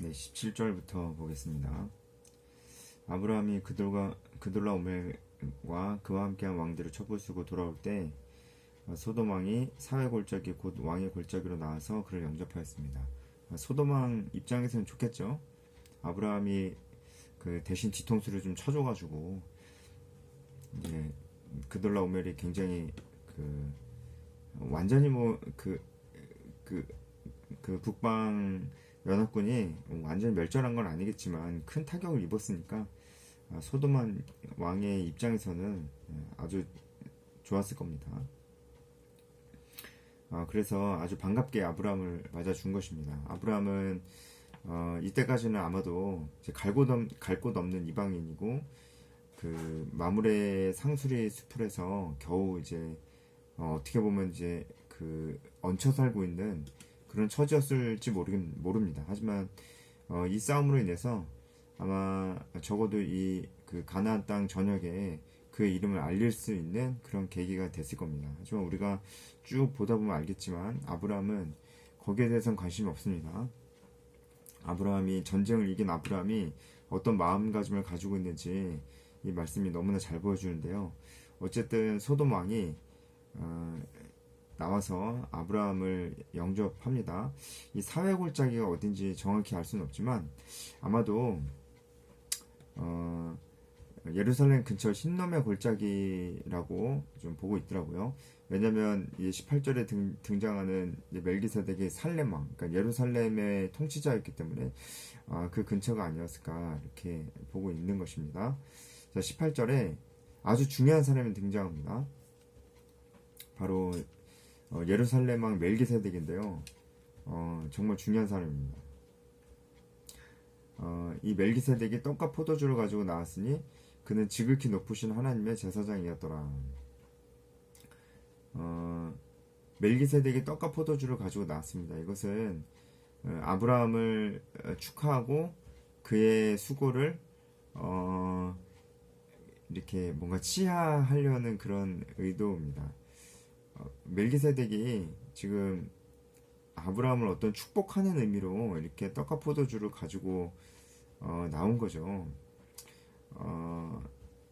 네, 17절부터 보겠습니다. 아브라함이 그돌라오멜과 그와 함께한 왕들을 쳐부수고 돌아올 때 소돔 왕이 사회 골짜기 곧 왕의 골짜기로 나와서 그를 영접하였습니다. 소돔 왕 입장에서는 좋겠죠. 아브라함이 그 대신 뒤통수를 좀 쳐줘가지고 이제 그돌라오멜이 굉장히 그 완전히 그 북방 연합군이 완전히 멸절한 건 아니겠지만 큰 타격을 입었으니까 소돔 왕의 입장에서는 아주 좋았을 겁니다. 그래서 아주 반갑게 아브라함을 맞아준 것입니다. 아브라함은 이때까지는 아마도 이제 갈 곳 없는 이방인이고 그 마므레 상수리 숲에서 겨우 이제 어떻게 보면 이제 그 얹혀 살고 있는 그런 처지였을지 모릅니다. 하지만 이 싸움으로 인해서 아마 적어도 이 그 가나안 땅 전역에 그의 이름을 알릴 수 있는 그런 계기가 됐을 겁니다. 하지만 우리가 쭉 보다 보면 알겠지만 아브라함은 거기에 대해서는 관심이 없습니다. 아브라함이 전쟁을 이긴 아브라함이 어떤 마음가짐을 가지고 있는지 이 말씀이 너무나 잘 보여주는데요. 어쨌든 소돔 왕이 나와서 아브라함을 영접합니다. 이 사회 골짜기가 어딘지 정확히 알 수는 없지만 아마도 예루살렘 근처 흰놈의 골짜기라고 좀 보고 있더라고요. 왜냐면 이 18절에 등장하는 멜기세덱의 살렘왕, 그러니까 예루살렘의 통치자였기 때문에 그 근처가 아니었을까 이렇게 보고 있는 것입니다. 자, 18절에 아주 중요한 사람이 등장합니다. 바로 예루살렘 왕 멜기세덱인데요. 정말 중요한 사람입니다. 이 멜기세덱이 떡과 포도주를 가지고 나왔으니 그는 지극히 높으신 하나님의 제사장이었더라. 멜기세덱이 떡과 포도주를 가지고 나왔습니다. 이것은 아브라함을 축하하고 그의 수고를 이렇게 뭔가 치하하려는 그런 의도입니다. 멜기세덱이 지금 아브라함을 어떤 축복하는 의미로 이렇게 떡과 포도주를 가지고 나온 거죠.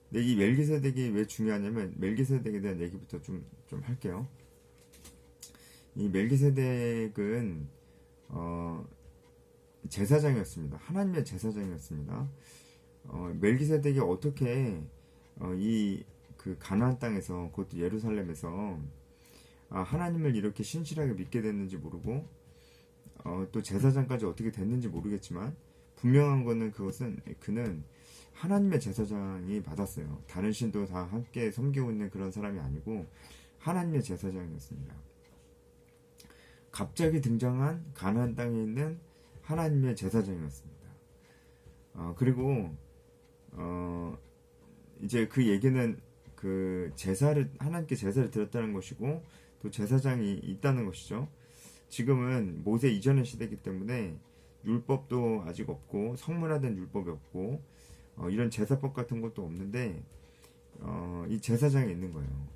근데 이 멜기세덱이 왜 중요하냐면 멜기세덱에 대한 얘기부터 좀 할게요. 이 멜기세덱은 제사장이었습니다. 하나님의 제사장이었습니다. 멜기세덱이 어떻게 이 그 가나안 땅에서 그것도 예루살렘에서 하나님을 이렇게 신실하게 믿게 됐는지 모르고 또 제사장까지 어떻게 됐는지 모르겠지만 분명한 거는 그는 하나님의 제사장이 받았어요. 다른 신도 다 함께 섬기고 있는 그런 사람이 아니고 하나님의 제사장이었습니다. 갑자기 등장한 가나안 땅에 있는 하나님의 제사장이었습니다. 그리고 이제 그 얘기는 그 하나님께 제사를 드렸다는 것이고 또 제사장이 있다는 것이죠. 지금은 모세 이전의 시대이기 때문에 율법도 아직 없고 성문화된 율법이 없고 이런 제사법 같은 것도 없는데 이 제사장이 있는 거예요.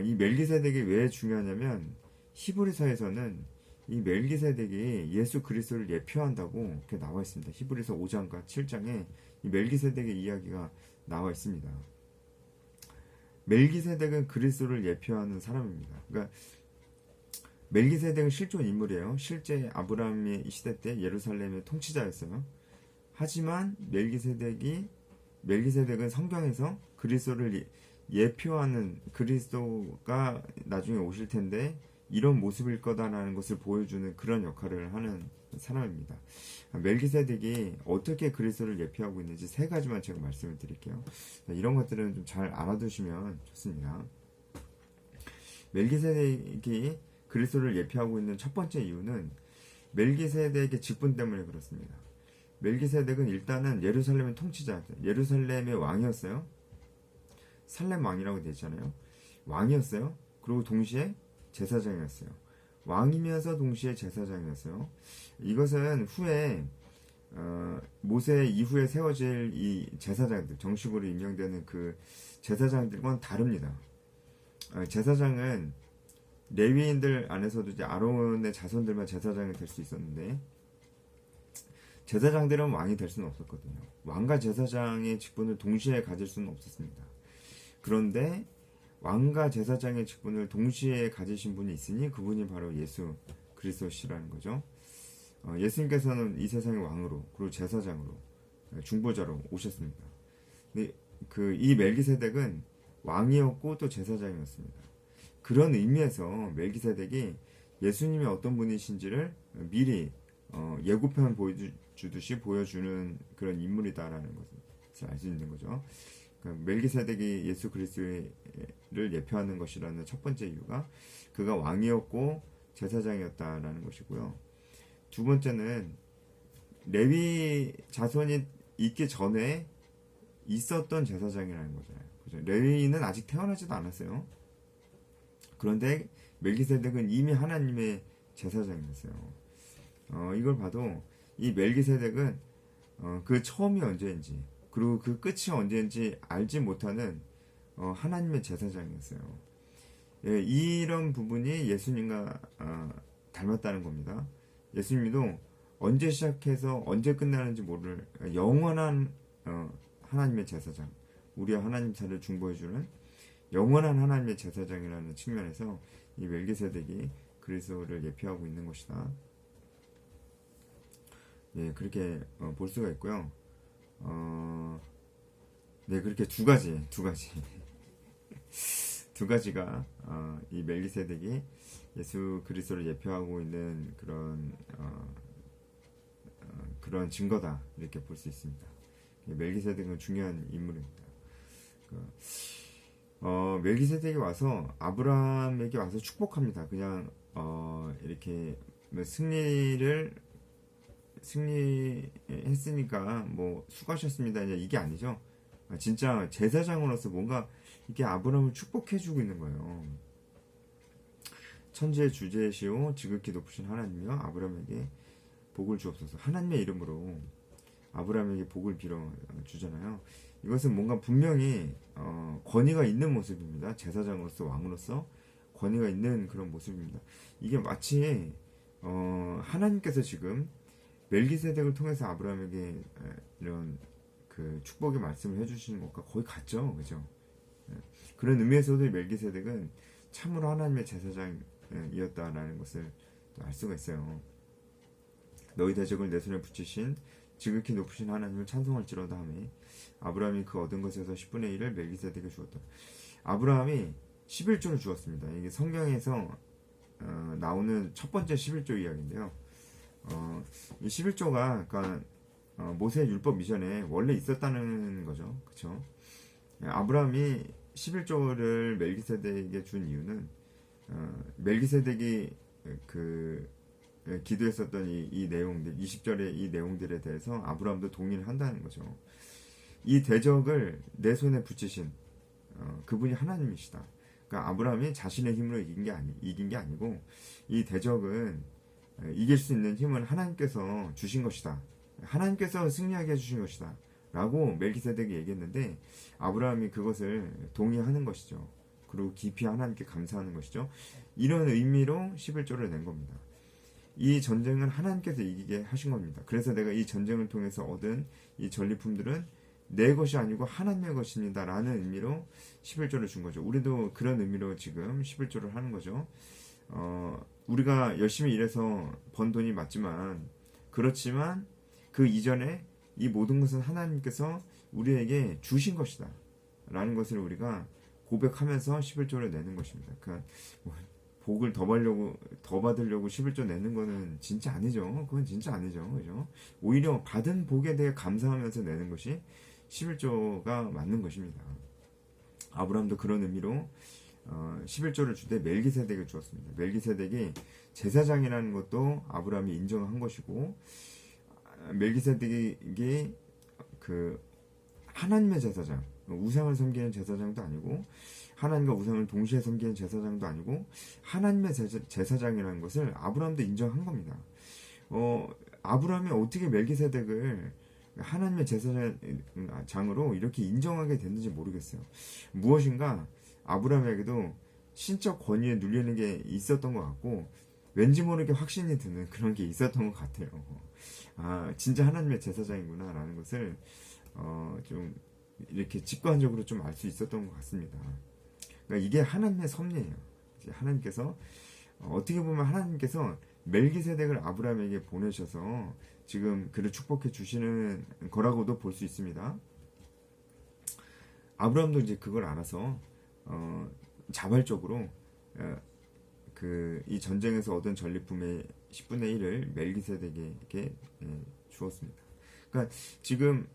이 멜기세덱이 왜 중요하냐면 히브리서에서는 이 멜기세덱이 예수 그리스도를 예표한다고 이렇게 나와 있습니다. 히브리서 5장과 7장에 이 멜기세덱의 이야기가 나와 있습니다. 멜기세덱은 그리스도를 예표하는 사람입니다. 그러니까 멜기세덱은 실존 인물이에요. 실제 아브라함의 시대 때 예루살렘의 통치자였어요. 하지만 멜기세덱은 성경에서 그리스도를 예표하는 그리스도가 나중에 오실 텐데 이런 모습일 거다라는 것을 보여주는 그런 역할을 하는 사람입니다. 멜기세덱이 어떻게 그리스도를 예표하고 있는지 세 가지만 제가 말씀을 드릴게요. 이런 것들은 좀 잘 알아두시면 좋습니다. 멜기세덱이 그리스도를 예표하고 있는 첫 번째 이유는 멜기세덱의 직분 때문에 그렇습니다. 멜기세덱은 일단은 예루살렘의 통치자, 예루살렘의 왕이었어요. 살렘 왕이라고 되어 있잖아요. 왕이었어요. 그리고 동시에 제사장이었어요. 왕이면서 동시에 제사장이었어요. 이것은 후에 모세 이후에 세워질 이 제사장들, 정식으로 임명되는 그 제사장들과는 다릅니다. 제사장은 레위인들 안에서도 이제 아론의 자손들만 제사장이 될 수 있었는데 제사장들은 왕이 될 수는 없었거든요. 왕과 제사장의 직분을 동시에 가질 수는 없었습니다. 그런데 왕과 제사장의 직분을 동시에 가지신 분이 있으니 그분이 바로 예수 그리스도시라는 거죠. 예수님께서는 이 세상의 왕으로 그리고 제사장으로 중보자로 오셨습니다. 근데 이 멜기세덱은 왕이었고 또 제사장이었습니다. 그런 의미에서 멜기세덱이 예수님이 어떤 분이신지를 미리 예고편 보여주듯이 보여주는 그런 인물이다라는 것을 알 수 있는 거죠. 그러니까 멜기세덱이 예수 그리스도를 예표하는 것이라는 첫 번째 이유가 그가 왕이었고 제사장이었다라는 것이고요. 두 번째는 레위 자손이 있기 전에 있었던 제사장이라는 거잖아요. 그죠? 레위는 아직 태어나지도 않았어요. 그런데 멜기세덱은 이미 하나님의 제사장이었어요. 이걸 봐도 이 멜기세덱은 그 처음이 언제인지 그리고 그 끝이 언제인지 알지 못하는 하나님의 제사장이었어요. 예, 이런 부분이 예수님과 닮았다는 겁니다. 예수님도 언제 시작해서 언제 끝나는지 모를 영원한 하나님의 제사장, 우리와 하나님 사이를 중보해주는 영원한 하나님의 제사장이라는 측면에서 이 멜기세덱이 그리스도를 예표하고 있는 것이다. 예, 그렇게 볼 수가 있고요. 네, 그렇게 두 가지가 이 멜기세덱이 예수 그리스도를 예표하고 있는 그런 증거다 이렇게 볼 수 있습니다. 멜기세덱은 중요한 인물입니다. 멜기세덱이 와서 아브라함에게 와서 축복합니다. 그냥 이렇게 승리했으니까 뭐 수고하셨습니다 이게 아니죠. 진짜 제사장으로서 뭔가 이게 아브라함을 축복해주고 있는 거예요. 천지의 주제시오 지극히 높으신 하나님이여 아브라함에게 복을 주옵소서. 하나님의 이름으로 아브라함에게 복을 빌어 주잖아요. 이것은 뭔가 분명히 권위가 있는 모습입니다. 제사장으로서 왕으로서 권위가 있는 그런 모습입니다. 이게 마치 하나님께서 지금 멜기세덱을 통해서 아브라함에게 이런 그 축복의 말씀을 해주시는 것과 거의 같죠, 그죠? 그런 의미에서도 멜기세덱은 참으로 하나님의 제사장이었다라는 것을 알 수가 있어요. 너희 대적을 내 손에 붙이신 지극히 높으신 하나님을 찬송할지로다 하매 아브라함이 그 얻은 것에서 10분의 1을 멜기세덱에게 주었다. 아브라함이 11조를 주었습니다. 이게 성경에서 나오는 첫 번째 11조 이야기인데요. 이 11조가 그러니까 모세의 율법 이전에 원래 있었다는 거죠. 그렇죠? 아브라함이 11조를 멜기세덱에게 준 이유는 멜기세덱이 기도했었던 이 내용들, 20절의 이 내용들에 대해서 아브라함도 동의를 한다는 거죠. 이 대적을 내 손에 붙이신 그분이 하나님이시다. 그러니까 아브라함이 자신의 힘으로 이긴 게 아니고 이 대적은 이길 수 있는 힘은 하나님께서 주신 것이다. 하나님께서 승리하게 해주신 것이다. 라고 멜기세덱이 얘기했는데 아브라함이 그것을 동의하는 것이죠. 그리고 깊이 하나님께 감사하는 것이죠. 이런 의미로 11조를 낸 겁니다. 이 전쟁은 하나님께서 이기게 하신 겁니다. 그래서 내가 이 전쟁을 통해서 얻은 이 전리품들은 내 것이 아니고 하나님의 것입니다. 라는 의미로 11조를 준 거죠. 우리도 그런 의미로 지금 11조를 하는 거죠. 우리가 열심히 일해서 번 돈이 맞지만 그렇지만 그 이전에 이 모든 것은 하나님께서 우리에게 주신 것이다. 라는 것을 우리가 고백하면서 11조를 내는 것입니다. 그러니까 복을 더 받으려고 11조 내는 거는 진짜 아니죠. 그건 진짜 아니죠. 그죠? 오히려 받은 복에 대해 감사하면서 내는 것이 11조가 맞는 것입니다. 아브라함도 그런 의미로 11조를 주되 멜기세덱을 주었습니다. 멜기세덱이 제사장이라는 것도 아브라함이 인정한 것이고 멜기세덱이 그 하나님의 제사장, 우상을 섬기는 제사장도 아니고 하나님과 우상을 동시에 섬기는 제사장도 아니고 하나님의 제사장이라는 것을 아브라함도 인정한 겁니다. 아브라함이 어떻게 멜기세덱을 하나님의 제사장으로 이렇게 인정하게 됐는지 모르겠어요. 무엇인가 아브라함에게도 신적 권위에 눌리는 게 있었던 것 같고 왠지 모르게 확신이 드는 그런 게 있었던 것 같아요. 아 진짜 하나님의 제사장이구나라는 것을 좀 이렇게 직관적으로 좀 알 수 있었던 것 같습니다. 그러니까 이게 하나님의 섭리예요. 이제 하나님께서 어떻게 보면 하나님께서 멜기세덱을 아브라함에게 보내셔서 지금 그를 축복해 주시는 거라고도 볼 수 있습니다. 아브라함도 이제 그걸 알아서 자발적으로 이 전쟁에서 얻은 전리품의 10분의 1을 멜기세덱에게 주었습니다. 그러니까 지금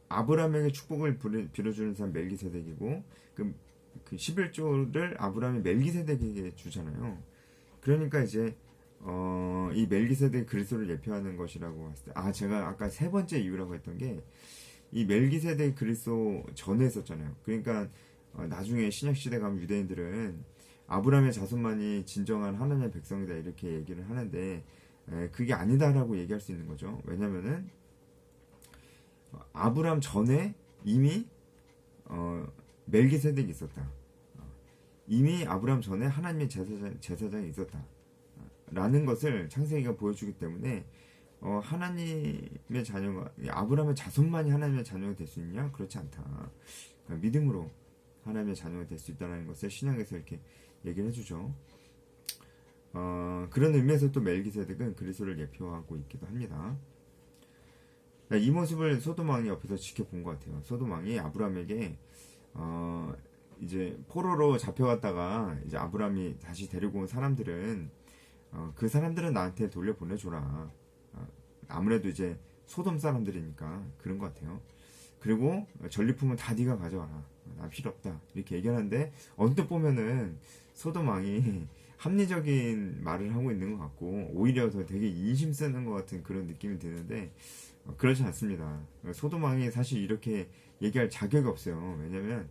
아브라함에게 축복을 빌어주는 사람 멜기세덱이고 그 11조를 아브라함이 멜기세덱에게 주잖아요. 그러니까 이제 이 멜기세덱 그리스도를 예표하는 것이라고 했을 때, 제가 아까 세 번째 이유라고 했던 게 이 멜기세덱 그리스도 전에 있었잖아요. 그러니까 나중에 신약 시대 가면 유대인들은 아브라함의 자손만이 진정한 하나님의 백성이다 이렇게 얘기를 하는데 그게 아니다라고 얘기할 수 있는 거죠. 왜냐면은 아브라함 전에 이미 멜기세덱이 있었다. 이미 아브라함 전에 하나님의 제사장이 있었다. 라는 것을 창세기가 보여주기 때문에 하나님의 자녀가 아브라함의 자손만이 하나님의 자녀가 될 수 있냐? 그렇지 않다. 그러니까 믿음으로 하나님의 자녀가 될 수 있다는 것을 신약에서 이렇게 얘기를 해주죠. 그런 의미에서 또 멜기세덱은 그리스도를 예표하고 있기도 합니다. 이 모습을 소돔왕이 옆에서 지켜본 것 같아요. 소돔왕이 아브라함에게 이제 포로로 잡혀갔다가 이제 아브라함이 다시 데리고 온 사람들은 그 사람들은 나한테 돌려보내줘라. 아무래도 이제 소돔 사람들이니까 그런 것 같아요. 그리고 전리품은 다 네가 가져와라. 나 필요 없다. 이렇게 얘기하는데 언뜻 보면은 소돔 왕이 합리적인 말을 하고 있는 것 같고 오히려 더 되게 인심 쓰는 것 같은 그런 느낌이 드는데 그렇지 않습니다. 소돔 왕이 사실 이렇게 얘기할 자격이 없어요. 왜냐면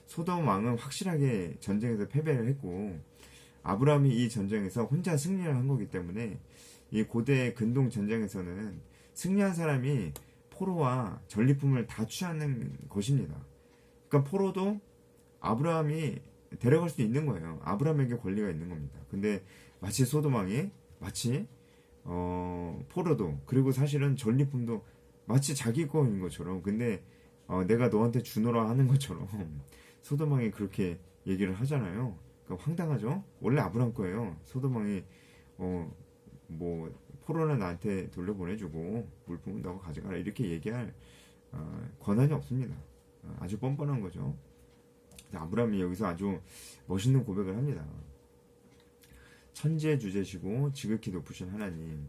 소돔 왕은 확실하게 전쟁에서 패배를 했고 아브라함이 이 전쟁에서 혼자 승리를 한 거기 때문에 이 고대 근동 전쟁에서는 승리한 사람이 포로와 전리품을 다 취하는 것입니다. 그러니까 포로도 아브라함이 데려갈 수 있는 거예요. 아브라함에게 권리가 있는 겁니다. 근데 마치 소돔 왕이 마치 포로도 그리고 사실은 전리품도 마치 자기 거인 것처럼 근데 내가 너한테 주노라 하는 것처럼 소돔 왕이 그렇게 얘기를 하잖아요. 그러니까 황당하죠? 원래 아브라함 거예요. 소돔 왕이 뭐 포로는 나한테 돌려보내주고 물품은 너가 가져가라 이렇게 얘기할 권한이 없습니다. 아주 뻔뻔한 거죠. 아브라함이 여기서 아주 멋있는 고백을 합니다. 천지의 주제시고 지극히 높으신 하나님,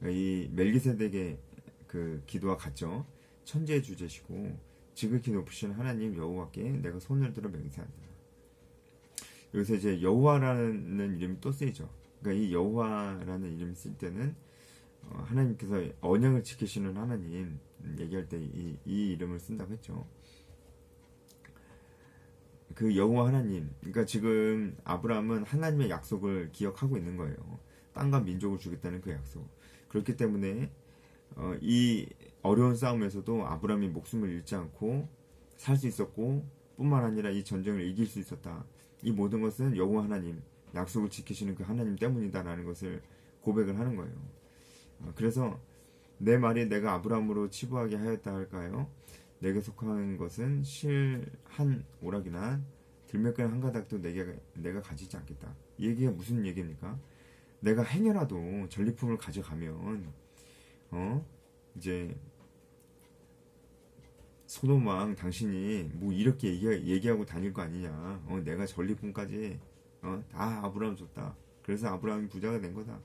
이 멜기세덱의 그 기도와 같죠. 천지의 주제시고 지극히 높으신 하나님 여호와께 내가 손을 들어 맹세한다. 여기서 이제 여호와라는 이름이 또 쓰이죠. 그러니까 이 여호와라는 이름 쓸 때는 하나님께서 언약을 지키시는 하나님 얘기할 때 이 이름을 쓴다고 했죠. 그 여호와 하나님, 그러니까 지금 아브라함은 하나님의 약속을 기억하고 있는 거예요. 땅과 민족을 주겠다는 그 약속. 그렇기 때문에 이 어려운 싸움에서도 아브라함이 목숨을 잃지 않고 살 수 있었고 뿐만 아니라 이 전쟁을 이길 수 있었다. 이 모든 것은 여호와 하나님, 약속을 지키시는 그 하나님 때문이다라는 것을 고백을 하는 거예요. 그래서 내 말이 내가 아브라함으로 치부하게 하였다 할까요? 내게 속한 것은 실 한 오락이나 들매끈 한 가닥도 내가 가지지 않겠다. 이 얘기가 무슨 얘기입니까? 내가 행여라도 전리품을 가져가면 이제 소돔 왕 당신이 뭐 이렇게 얘기하고 다닐 거 아니냐. 내가 전리품까지 다 아브라함 줬다. 그래서 아브라함이 부자가 된 거다.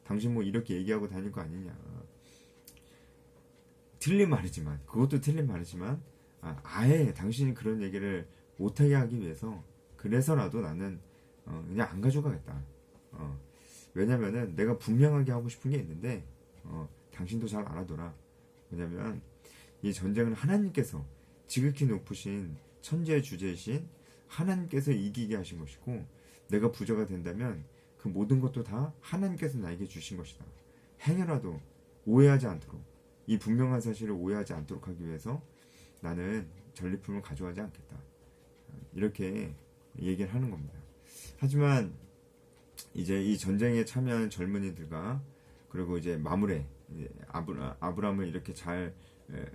당신 뭐 이렇게 얘기하고 다닐 거 아니냐. 틀린 말이지만 그것도 틀린 말이지만 아예 당신이 그런 얘기를 못하게 하기 위해서 그래서라도 나는 그냥 안 가져가겠다. 왜냐면은 내가 분명하게 하고 싶은 게 있는데 당신도 잘 알아둬라. 왜냐면 이 전쟁은 하나님께서 지극히 높으신 천지의 주제이신 하나님께서 이기게 하신 것이고 내가 부자가 된다면 그 모든 것도 다 하나님께서 나에게 주신 것이다. 행여라도 오해하지 않도록 이 분명한 사실을 오해하지 않도록 하기 위해서 나는 전리품을 가져가지 않겠다. 이렇게 얘기를 하는 겁니다. 하지만 이제 이 전쟁에 참여한 젊은이들과 그리고 이제 마므레 아브람을 이렇게 잘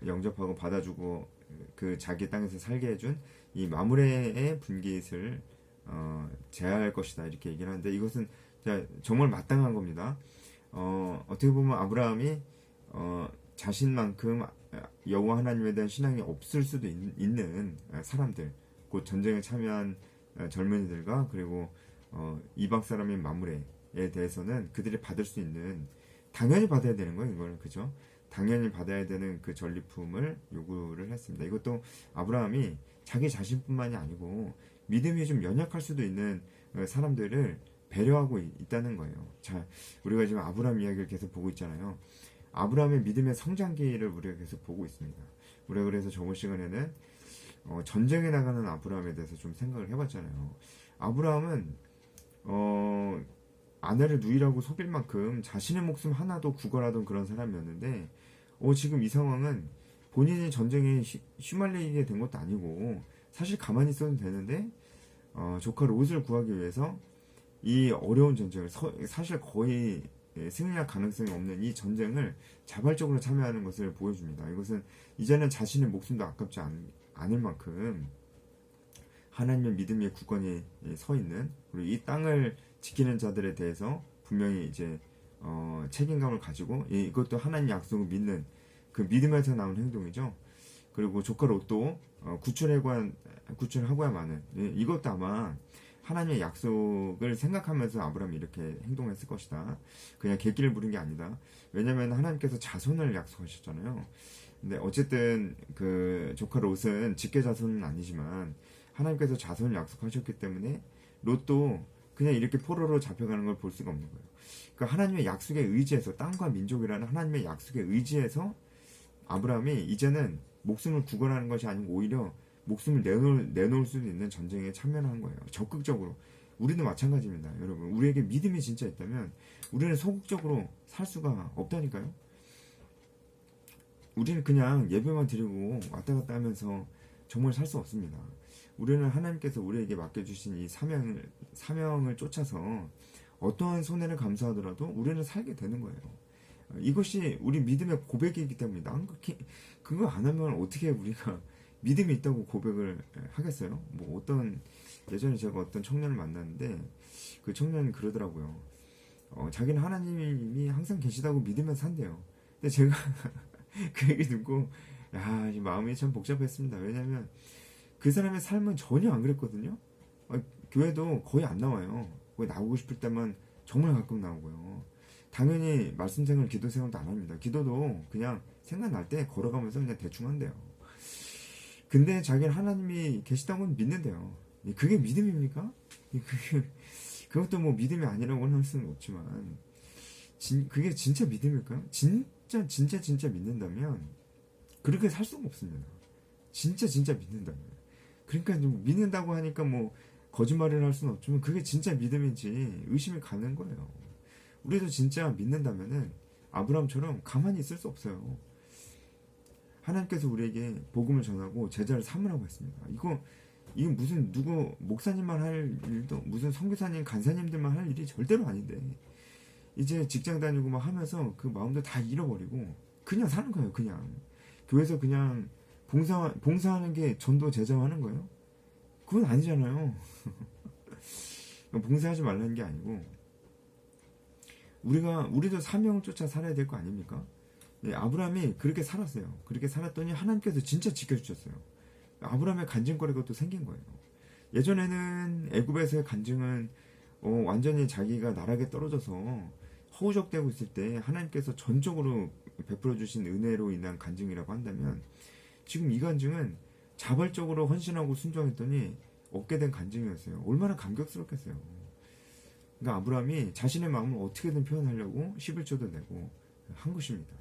영접하고 받아주고 그 자기 땅에서 살게 해준 이 마므레의 분깃을 제어할 것이다 이렇게 얘기를 하는데 이것은 정말 마땅한 겁니다. 어떻게 보면 아브라함이 자신만큼 여호와 하나님에 대한 신앙이 없을 수도 있는 사람들, 곧 전쟁에 참여한 젊은이들과 그리고 이방 사람인 마므레에 대해서는 그들이 받을 수 있는, 당연히 받아야 되는 거예요. 이거는 그죠? 당연히 받아야 되는 그 전리품을 요구를 했습니다. 이것도 아브라함이 자기 자신뿐만이 아니고 믿음이 좀 연약할 수도 있는 사람들을 배려하고 있다는 거예요. 자, 우리가 지금 아브라함 이야기를 계속 보고 있잖아요. 아브라함의 믿음의 성장기를 우리가 계속 보고 있습니다. 우리가 그래서 저번 시간에는 전쟁에 나가는 아브라함에 대해서 좀 생각을 해봤잖아요. 아브라함은 아내를 누이라고 속일 만큼 자신의 목숨 하나도 구걸하던 그런 사람이었는데 지금 이 상황은 본인이 전쟁에 휘말리게 된 것도 아니고 사실 가만히 있어도 되는데 조카 롯을 구하기 위해서 이 어려운 전쟁을 사실 거의 승리할 가능성이 없는 이 전쟁을 자발적으로 참여하는 것을 보여줍니다. 이것은 이제는 자신의 목숨도 아깝지 않을 만큼 하나님의 믿음의 굳건히 서 있는, 그리고 이 땅을 지키는 자들에 대해서 분명히 이제 책임감을 가지고 이것도 하나님 약속을 믿는 그 믿음에서 나온 행동이죠. 그리고 조카 롯도 구출하고야만은, 이것도 아마 하나님의 약속을 생각하면서 아브라함이 이렇게 행동했을 것이다. 그냥 객기를 부린 게 아니다. 왜냐하면 하나님께서 자손을 약속하셨잖아요. 근데 어쨌든 그 조카 롯은 직계 자손은 아니지만 하나님께서 자손을 약속하셨기 때문에 롯도 그냥 이렇게 포로로 잡혀가는 걸 볼 수가 없는 거예요. 그러니까 하나님의 약속에 의지해서, 땅과 민족이라는 하나님의 약속에 의지해서 아브라함이 이제는 목숨을 구걸하는 것이 아니고 오히려 목숨을 내놓을 수도 있는 전쟁에 참여를 한 거예요. 적극적으로. 우리도 마찬가지입니다. 여러분, 우리에게 믿음이 진짜 있다면 우리는 소극적으로 살 수가 없다니까요. 우리는 그냥 예배만 드리고 왔다 갔다 하면서 정말 살 수 없습니다. 우리는 하나님께서 우리에게 맡겨주신 이 사명을 쫓아서 어떠한 손해를 감수하더라도 우리는 살게 되는 거예요. 이것이 우리 믿음의 고백이기 때문이다. 그거 안 하면 어떻게 우리가 믿음이 있다고 고백을 하겠어요? 예전에 제가 어떤 청년을 만났는데 그 청년이 그러더라고요. 자기는 하나님이 항상 계시다고 믿으면서 산대요. 근데 제가 그 얘기 듣고 이 마음이 참 복잡했습니다. 왜냐하면 그 사람의 삶은 전혀 안 그랬거든요. 교회도 거의 안 나와요. 거의 나오고 싶을 때만 정말 가끔 나오고요. 당연히 말씀 생활, 기도 생활도 안 합니다. 기도도 그냥 생각날 때 걸어가면서 그냥 대충 한대요. 근데 자기는 하나님이 계시다고는 믿는데요. 그게 믿음입니까? 그것도 뭐 믿음이 아니라고는 할 수는 없지만 그게 진짜 믿음일까요? 진짜 믿는다면 그렇게 살 수가 없습니다. 진짜 믿는다면. 그러니까 좀 믿는다고 하니까 뭐 거짓말을 할 수는 없지만 그게 진짜 믿음인지 의심이 가는 거예요. 우리도 진짜 믿는다면은 아브라함처럼 가만히 있을 수 없어요. 하나님께서 우리에게 복음을 전하고 제자를 삼으라고 했습니다. 이거 무슨 누구 목사님만 할 일도, 무슨 선교사님, 간사님들만 할 일이 절대로 아닌데 이제 직장 다니고 막 하면서 그 마음도 다 잃어버리고 그냥 사는 거예요. 그냥 교회에서 그냥 봉사하는 게 전도 제자하는 거예요? 그건 아니잖아요. 봉사하지 말라는 게 아니고 우리도 사명을 쫓아 살아야 될 거 아닙니까? 아브라함이 그렇게 살았어요. 그렇게 살았더니 하나님께서 진짜 지켜주셨어요. 아브라함의 간증거리가 또 생긴 거예요. 예전에는 애굽에서의 간증은 완전히 자기가 나락에 떨어져서 허우적대고 있을 때 하나님께서 전적으로 베풀어 주신 은혜로 인한 간증이라고 한다면, 지금 이 간증은 자발적으로 헌신하고 순종했더니 얻게 된 간증이었어요. 얼마나 감격스럽겠어요. 그러니까 아브라함이 자신의 마음을 어떻게든 표현하려고 11조도 내고 한 것입니다.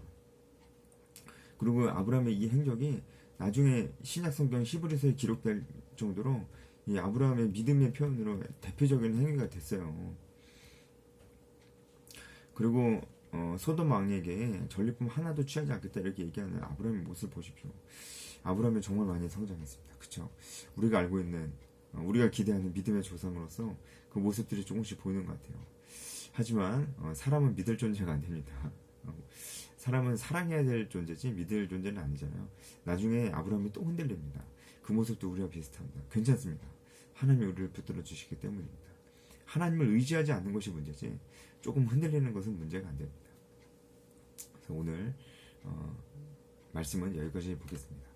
그리고 아브라함의 이 행적이 나중에 신약성경 히브리서에 기록될 정도로 이 아브라함의 믿음의 표현으로 대표적인 행위가 됐어요. 그리고 소돔 왕에게 전리품 하나도 취하지 않겠다 이렇게 얘기하는 아브라함의 모습을 보십시오. 아브라함이 정말 많이 성장했습니다. 그렇죠? 우리가 알고 있는, 우리가 기대하는 믿음의 조상으로서 그 모습들이 조금씩 보이는 것 같아요. 하지만 사람은 믿을 존재가 안 됩니다. 사람은 사랑해야 될 존재지 믿을 존재는 아니잖아요. 나중에 아브라함이 또 흔들립니다. 그 모습도 우리와 비슷합니다. 괜찮습니다. 하나님이 우리를 붙들어 주시기 때문입니다. 하나님을 의지하지 않는 것이 문제지 조금 흔들리는 것은 문제가 안 됩니다. 그래서 오늘 말씀은 여기까지 보겠습니다.